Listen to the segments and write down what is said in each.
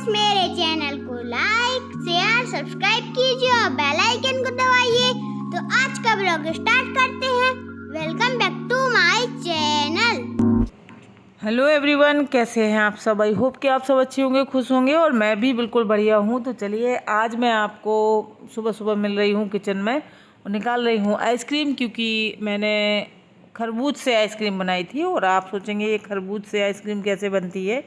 Guys, मेरे channel को like share subscribe कीजिए और बेल आइकन को दबाइए। तो आज का ब्लॉग स्टार्ट करते हैं। Welcome back to my channel. Hello everyone, कैसे हैं आप सब। आई होप कि आप सब अच्छे होंगे, खुश होंगे और मैं भी बिल्कुल बढ़िया हूँ। तो चलिए, आज मैं आपको सुबह सुबह मिल रही हूँ किचन में और निकाल रही हूँ आइसक्रीम, क्योंकि मैंने खरबूज से आइसक्रीम बनाई थी। और आप सोचेंगे ये खरबूज से आइसक्रीम कैसे बनती है,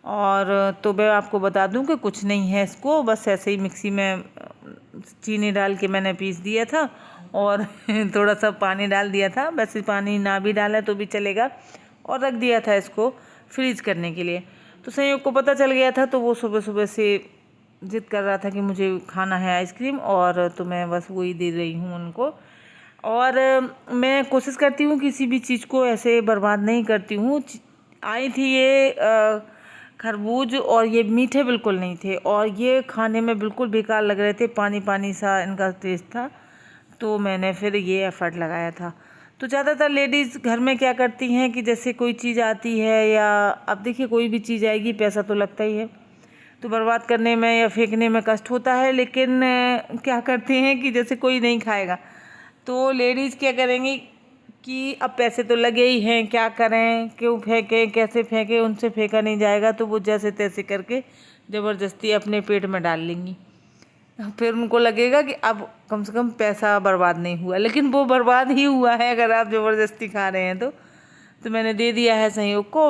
और तो मैं आपको बता दूं कि कुछ नहीं है, इसको बस ऐसे ही मिक्सी में चीनी डाल के मैंने पीस दिया था और थोड़ा सा पानी डाल दिया था। वैसे पानी ना भी डालें तो भी चलेगा, और रख दिया था इसको फ्रीज करने के लिए। तो संयोग को पता चल गया था, तो वो सुबह सुबह से जिद कर रहा था कि मुझे खाना है आइसक्रीम, और तो मैं बस वही दे रही हूँ उनको। और मैं कोशिश करती हूँ किसी भी चीज़ को ऐसे बर्बाद नहीं करती हूँ। आई थी ये खरबूज, और ये मीठे बिल्कुल नहीं थे और ये खाने में बिल्कुल बेकार लग रहे थे, पानी पानी सा इनका टेस्ट था। तो मैंने फिर ये एफ़र्ट लगाया था। तो ज़्यादातर लेडीज़ घर में क्या करती हैं कि जैसे कोई चीज़ आती है, या अब देखिए कोई भी चीज़ आएगी पैसा तो लगता ही है, तो बर्बाद करने में या फेंकने में कष्ट होता है। लेकिन क्या करते हैं कि जैसे कोई नहीं खाएगा तो लेडीज़ क्या करेंगी कि अब पैसे तो लगे ही हैं, क्या करें, क्यों फेंकें, कैसे फेंकें, उनसे फेंका नहीं जाएगा, तो वो जैसे तैसे करके ज़बरदस्ती अपने पेट में डाल लेंगी। फिर उनको लगेगा कि अब कम से कम पैसा बर्बाद नहीं हुआ, लेकिन वो बर्बाद ही हुआ है अगर आप ज़बरदस्ती खा रहे हैं तो मैंने दे दिया है संयोग को।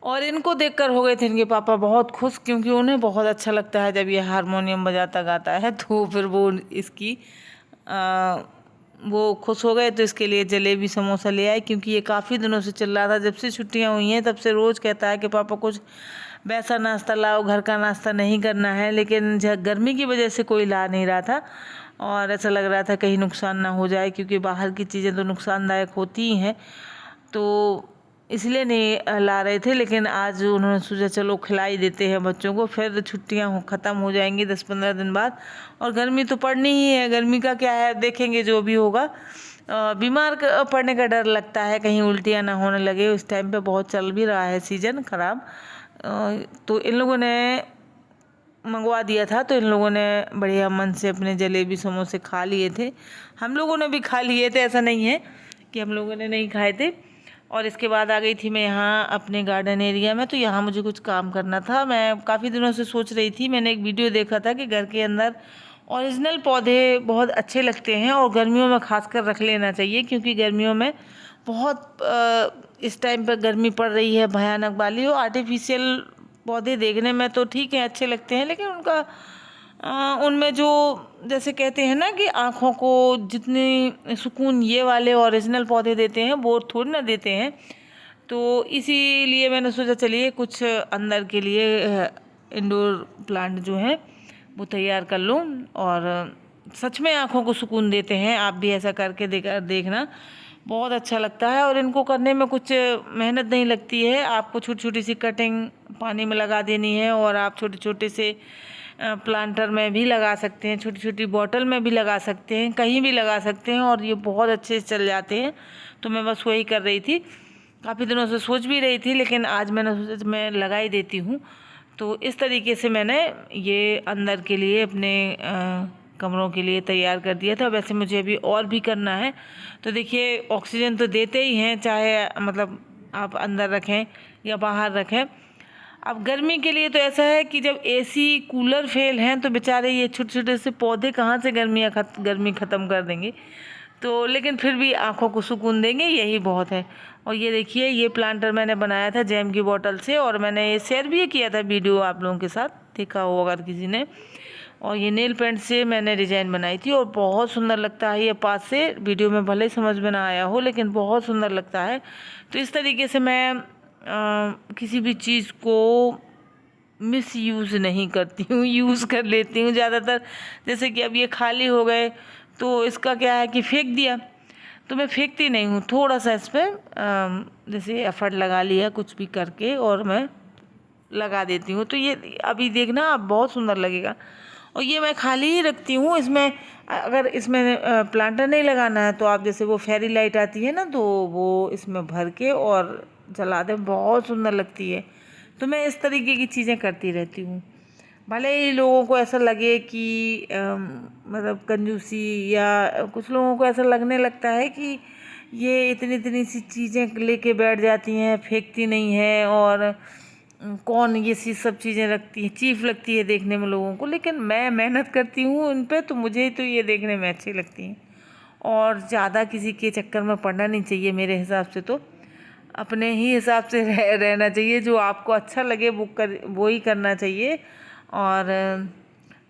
और इनको देखकर हो गए थे इनके पापा बहुत खुश, क्योंकि उन्हें बहुत अच्छा लगता है जब ये हारमोनियम बजाता गाता है। तो फिर वो इसकी वो खुश हो गए, तो इसके लिए जलेबी समोसा ले आए, क्योंकि ये काफ़ी दिनों से चिल्ला रहा था। जब से छुट्टियां हुई हैं तब से रोज़ कहता है कि पापा कुछ वैसा नाश्ता लाओ, घर का नाश्ता नहीं करना है। लेकिन गर्मी की वजह से कोई ला नहीं रहा था, और ऐसा लग रहा था कहीं नुकसान ना हो जाए, क्योंकि बाहर की चीज़ें तो नुकसानदायक होती ही हैं, तो इसलिए नहीं ला रहे थे। लेकिन आज उन्होंने सोचा चलो खिला ही देते हैं बच्चों को, फिर छुट्टियां ख़त्म हो जाएंगी 10-15 दिन बाद, और गर्मी तो पड़नी ही है। गर्मी का क्या है, देखेंगे जो भी होगा। बीमार पड़ने का डर लगता है, कहीं उल्टियां ना होने लगे। उस टाइम पे बहुत चल भी रहा है सीज़न ख़राब। तो इन लोगों ने मंगवा दिया था, तो इन लोगों ने बढ़िया मन से अपने जलेबी समोसे खा लिए थे। हम लोगों ने भी खा लिए थे, ऐसा नहीं है कि हम लोगों ने नहीं खाए थे। और इसके बाद आ गई थी मैं यहाँ अपने गार्डन एरिया में। तो यहाँ मुझे कुछ काम करना था। मैं काफ़ी दिनों से सोच रही थी, मैंने एक वीडियो देखा था कि घर के अंदर ओरिजिनल पौधे बहुत अच्छे लगते हैं और गर्मियों में खासकर रख लेना चाहिए, क्योंकि गर्मियों में बहुत इस टाइम पर गर्मी पड़ रही है भयानक वाली। और आर्टिफिशियल पौधे देखने में तो ठीक है, अच्छे लगते हैं, लेकिन उनमें जो जैसे कहते हैं ना कि आँखों को जितनी सुकून ये वाले ओरिजिनल पौधे देते हैं वो थोड़ी ना देते हैं। तो इसीलिए मैंने सोचा चलिए कुछ अंदर के लिए इंडोर प्लांट जो हैं वो तैयार कर लूँ, और सच में आँखों को सुकून देते हैं। आप भी ऐसा करके देखना, बहुत अच्छा लगता है। और इनको करने में कुछ मेहनत नहीं लगती है। आपको छोटी छोटी सी कटिंग पानी में लगा देनी है, और आप छोटे छोटे से प्लांटर में भी लगा सकते हैं, छोटी छोटी बॉटल में भी लगा सकते हैं, कहीं भी लगा सकते हैं, और ये बहुत अच्छे से चल जाते हैं। तो मैं बस वही कर रही थी, काफ़ी दिनों से सोच भी रही थी, लेकिन आज मैंने सोचा मैं लगा ही देती हूँ। तो इस तरीके से मैंने ये अंदर के लिए अपने कमरों के लिए तैयार कर दिया था। वैसे मुझे अभी और भी करना है। तो देखिए, ऑक्सीजन तो देते ही हैं, चाहे मतलब आप अंदर रखें या बाहर रखें। अब गर्मी के लिए तो ऐसा है कि जब एसी कूलर फेल हैं तो बेचारे ये छोटे छोटे से पौधे कहाँ से गर्मी ख़त्म कर देंगे। तो लेकिन फिर भी आँखों को सुकून देंगे, यही बहुत है। और ये देखिए, ये प्लांटर मैंने बनाया था जैम की बोतल से, और मैंने ये शेयर भी किया था वीडियो आप लोगों के साथ, देखा हो अगर किसी ने। और ये नेल पेंट से मैंने डिज़ाइन बनाई थी और बहुत सुंदर लगता है ये पास से। वीडियो में भले ही समझ में ना आया हो लेकिन बहुत सुंदर लगता है। तो इस तरीके से मैं किसी भी चीज़ को मिस यूज़ नहीं करती हूँ, यूज़ कर लेती हूँ ज़्यादातर। जैसे कि अब ये खाली हो गए तो इसका क्या है कि फेंक दिया, तो मैं फेंकती नहीं हूँ, थोड़ा सा इस पर जैसे एफर्ट लगा लिया कुछ भी करके और मैं लगा देती हूँ। तो ये अभी देखना आप बहुत सुंदर लगेगा। और ये मैं खाली ही रखती हूँ। इसमें अगर इसमें प्लांटर नहीं लगाना है तो आप जैसे वो फेरी लाइट आती है ना, तो वो इसमें भर के और जला दें, बहुत सुंदर लगती है। तो मैं इस तरीके की चीज़ें करती रहती हूँ। भले ही लोगों को ऐसा लगे कि मतलब कंजूसी, या कुछ लोगों को ऐसा लगने लगता है कि ये इतनी इतनी सी चीज़ें लेके बैठ जाती हैं, फेंकती नहीं है, और कौन ये सब चीज़ें रखती है, चीफ लगती है देखने में लोगों को। लेकिन मैं मेहनत करती हूँ इन पे, तो मुझे तो ये देखने में अच्छी लगती हैं। और ज़्यादा किसी के चक्कर में पड़ना नहीं चाहिए मेरे हिसाब से। तो अपने ही हिसाब से रहना चाहिए, जो आपको अच्छा लगे वो ही करना चाहिए। और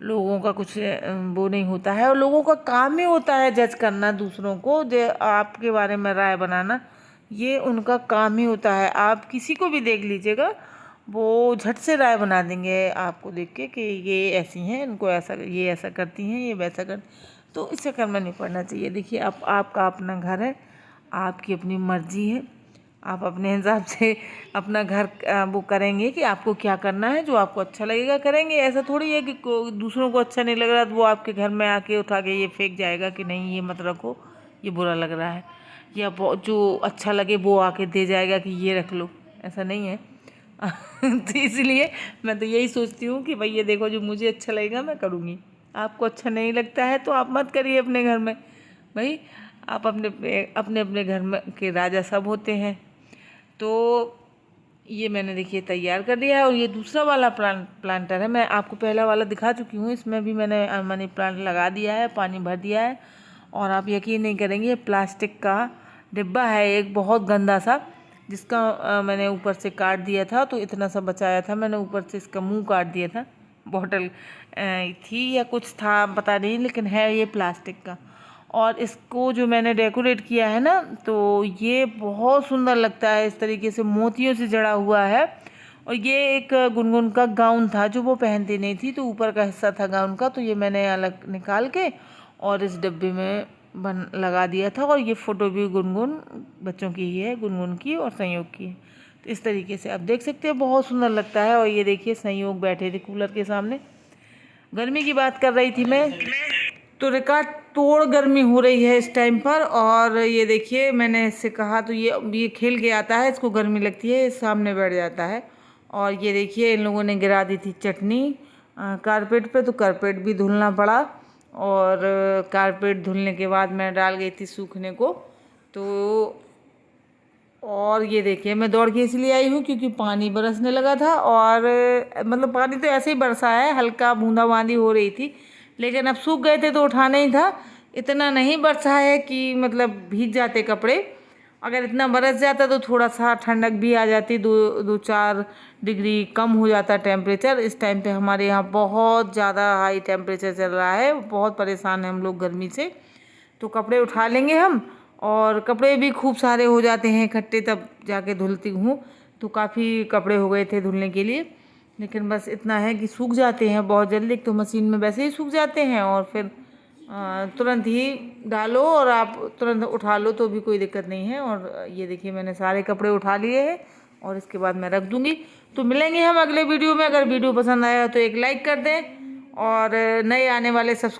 लोगों का कुछ वो नहीं होता है, और लोगों का काम ही होता है जज करना दूसरों को, जो आपके बारे में राय बनाना, ये उनका काम ही होता है। आप किसी को भी देख लीजिएगा, वो झट से राय बना देंगे आपको देख के कि ये ऐसी हैं, इनको ऐसा, ये ऐसा करती हैं, ये वैसा कर। तो इस चक्कर में नहीं पड़ना चाहिए। देखिए आपका अपना घर है, आपकी अपनी मर्जी है, आप अपने हिसाब से अपना घर वो करेंगे कि आपको क्या करना है, जो आपको अच्छा लगेगा करेंगे। ऐसा थोड़ी है कि दूसरों को अच्छा नहीं लग रहा तो वो आपके घर में आके उठा के ये फेंक जाएगा कि नहीं ये मत रखो, ये बुरा लग रहा है, या जो अच्छा लगे वो आके दे जाएगा कि ये रख लो। ऐसा नहीं है। तो इसलिए मैं तो यही सोचती हूँ कि भाई ये देखो, जो मुझे अच्छा लगेगा मैं करूँगी, आपको अच्छा नहीं लगता है तो आप मत करिए अपने घर में। भाई आप अपने अपने घर में के राजा सब होते हैं। तो ये मैंने देखिए तैयार कर लिया है। और ये दूसरा वाला प्लांटर है, मैं आपको पहला वाला दिखा चुकी हूँ। इसमें भी मैंने मनी प्लांट लगा दिया है, पानी भर दिया है। और आप यकीन नहीं करेंगे, ये प्लास्टिक का डिब्बा है एक बहुत गंदा सा, जिसका मैंने ऊपर से काट दिया था, तो इतना सा बचाया था मैंने, ऊपर से इसका मुंह काट दिया था। बॉटल थी या कुछ था पता नहीं, लेकिन है ये प्लास्टिक का। और इसको जो मैंने डेकोरेट किया है ना, तो ये बहुत सुंदर लगता है, इस तरीके से मोतियों से जड़ा हुआ है। और ये एक गुनगुन का गाउन था जो वो पहनती नहीं थी, तो ऊपर का हिस्सा था गाउन का, तो ये मैंने अलग निकाल के और इस डब्बे में लगा दिया था। और ये फ़ोटो भी गुनगुन बच्चों की ही है, गुनगुन की और संयोग की है। तो इस तरीके से आप देख सकते हैं, बहुत सुंदर लगता है। और ये देखिए संयोग बैठे थे कूलर के सामने। गर्मी की बात कर रही थी मैं, तो रिकॉर्ड तोड़ गर्मी हो रही है इस टाइम पर। और ये देखिए मैंने इससे कहा तो ये खेल के आता है, इसको गर्मी लगती है, इस सामने बैठ जाता है। और ये देखिए इन लोगों ने गिरा दी थी चटनी कारपेट पे, तो कारपेट भी धुलना पड़ा। और कारपेट धुलने के बाद मैं डाल गई थी सूखने को। तो और ये देखिए मैं दौड़ के इसलिए आई हूँ क्योंकि पानी बरसने लगा था। और मतलब पानी तो ऐसे ही बरसा है, हल्का बूंदाबांदी हो रही थी, लेकिन अब सूख गए थे तो उठाना ही था। इतना नहीं बरसा है कि मतलब भीग जाते कपड़े। अगर इतना बरस जाता तो थोड़ा सा ठंडक भी आ जाती, 2-4 डिग्री कम हो जाता टेम्परेचर। इस टाइम पे हमारे यहाँ बहुत ज़्यादा हाई टेम्परेचर चल रहा है, बहुत परेशान हैं हम लोग गर्मी से। तो कपड़े उठा लेंगे हम, और कपड़े भी खूब सारे हो जाते हैं इकट्ठे, तब जाके धुलती हूँ। तो काफ़ी कपड़े हो गए थे धुलने के लिए, लेकिन बस इतना है कि सूख जाते हैं बहुत जल्दी। तो मशीन में वैसे ही सूख जाते हैं, और फिर तुरंत ही डालो और आप तुरंत उठा लो तो भी कोई दिक्कत नहीं है। और ये देखिए मैंने सारे कपड़े उठा लिए हैं, और इसके बाद मैं रख दूँगी। तो मिलेंगे हम अगले वीडियो में। अगर वीडियो पसंद आया तो एक लाइक कर दें, और नए आने वाले सब्सक्राइब